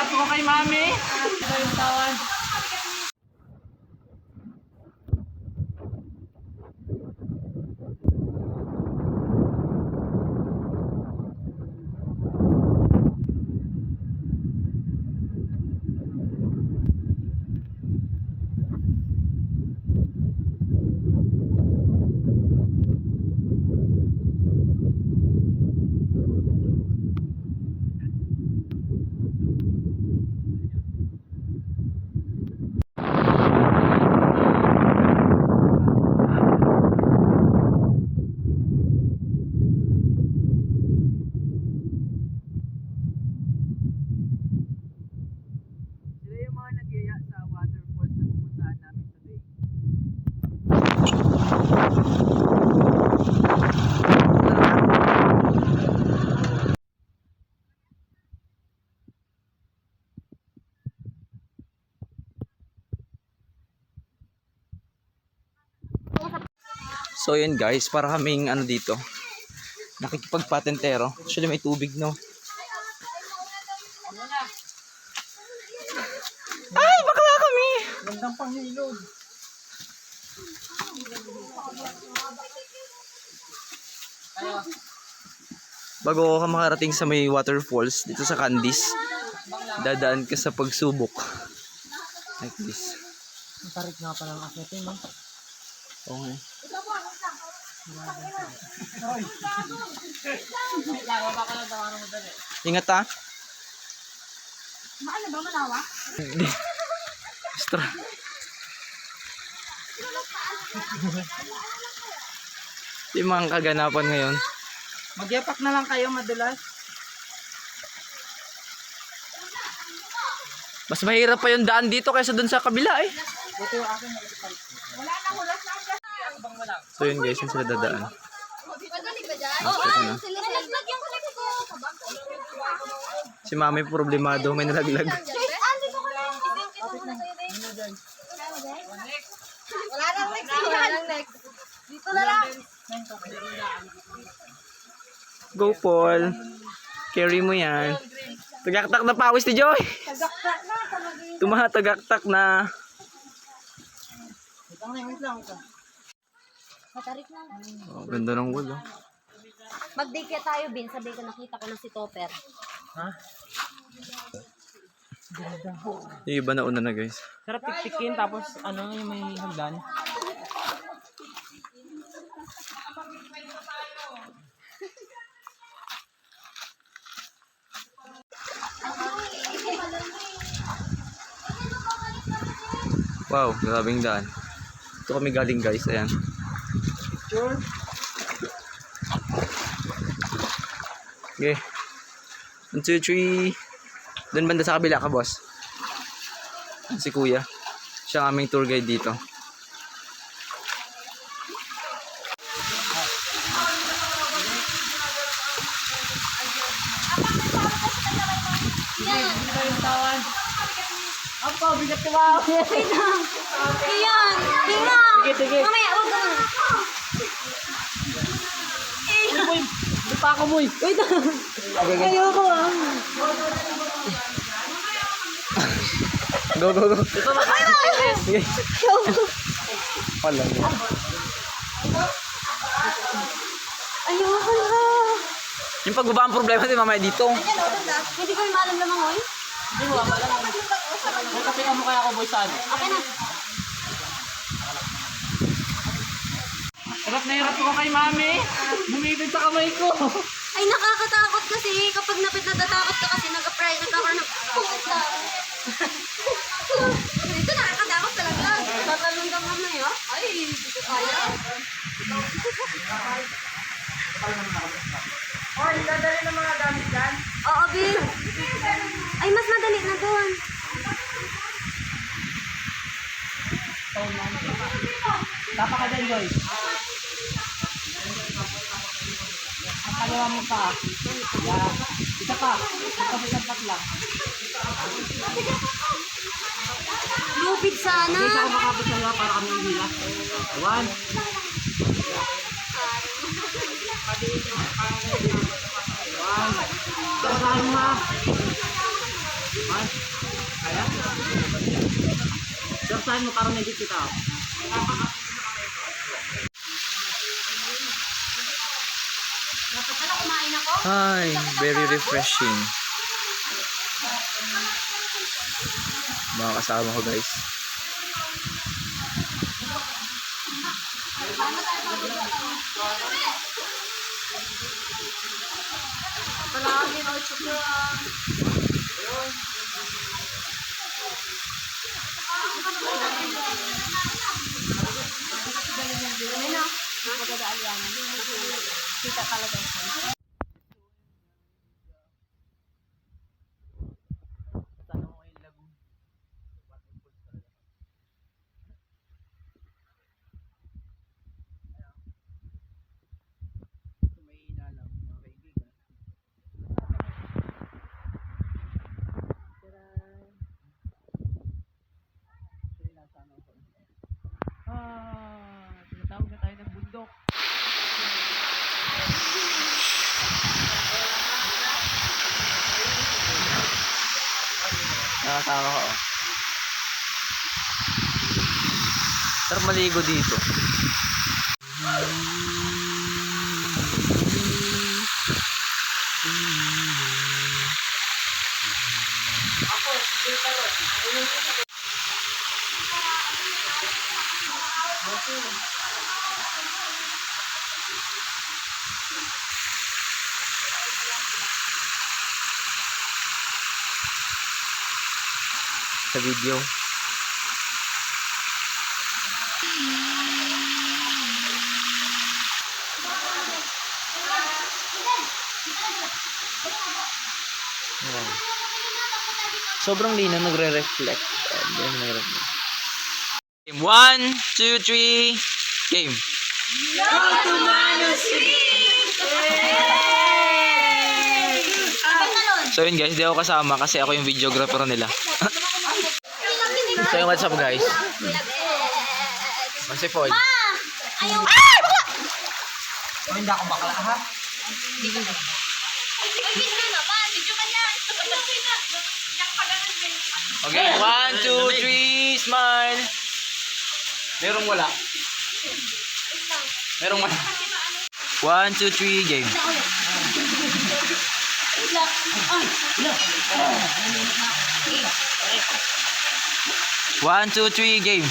hirap ko kay mami. Ito yung tawan. So yun guys, para kaming ano dito, nakikipagpatentero. Actually may tubig, no? Ay, bakla kami! Gandang panghilod. Bago ka makarating sa may waterfalls dito sa Candice, dadaan ka sa pagsubok. Like this. Tarik nga pa lang akit, no? Okay. Ingat ha. Maano ba malawa? Hindi. Extra. Yung mga kaganapan ngayon. Magyapak na lang kayo madulas. Mas mahirap pa yung daan dito kaysa dun sa kabila eh. Buti yung akin. Wala na, hulas na. So yun guys, yung sila dadaan. Magaling ba dyan? Oo, sila nalaglag yung kulit ko. Si mami problemado, may nalaglag. Andi ko ko lang. Wala nang next. Wala nang next. Dito na lang. Go Paul. Carry mo yan. Tagaktak na pawis ni Joy. Tagaktak na. Tumatagaktak na. Wait lang. Matarik na. Oh, ganda ng wood oh. Mag-date tayo, Bin. Sabi ko, nakita ko na si Topper. Ha? Yung iba na una na guys. Sarap tiktikin tapos ano yung may hagdan. Wow, grabing daan. Ito kami galing guys, ayan. Sure. Okay. 1, 2, 3. Doon banda sa kabila ka, boss. Si kuya. Siya ang aming tour guide dito. Ito yung tawan. Ako, bigat ko ba? Iyan! Tingnan! Sige. Mamaya, huwag ka na. Uy, di pa ako, boy. Wait lang. Ayoko ah. Go. Sige. Wala. Ayoko na. Yung pagbaba ang problema din mamaya dito. Hindi ko yung maalam lamang, oy. Hindi mo, wala lang. Kasi mo kaya ako, boy, saan? Okay na. Hirap ko kay mami. Bumibig sa kamay ko. Ay, nakakatakot kasi. Kapag natatakot ka kasi, nagkakaroon ng pusa. Ito nakakatakot talaga. Tatalong ka mamaya. Ay, hindi ko kaya. Oy, dadali ng mga gamit dyan. Oo, Bill. Ay, mas madali na doon. Tapa ka dyan, Joy. Ang kaliwa mo pa. Yeah. Isa pa. Isa lang. Lupit sana. Isa ako makapit sa para kami yung hila. 1. Saan ma? 1, Yan. Kaya? Surfahan mo para medyo kita. Dapat pala kumain ako. Ay, very refreshing. Mga kasama ko guys. Palagi na chocolate. Kita talaga. Tinatawag na tayo ng bundok. Nakasama ko. Sarap maligo dito. Sa video. Ayan. Sobrang linaw, nagre-reflect. Game 1, 2, 3, game. So yun guys, di ako kasama kasi ako yung videographer nila. So yung what's up guys? Kasi Paul. Ayaw. Oh, hindi ako bakla ha? Ay, video naman. Video ka niya. Okay, 1, 2, 3, smile. Merong wala. Merong wala. 1, 2, 3, game. 1, 2, 3, game.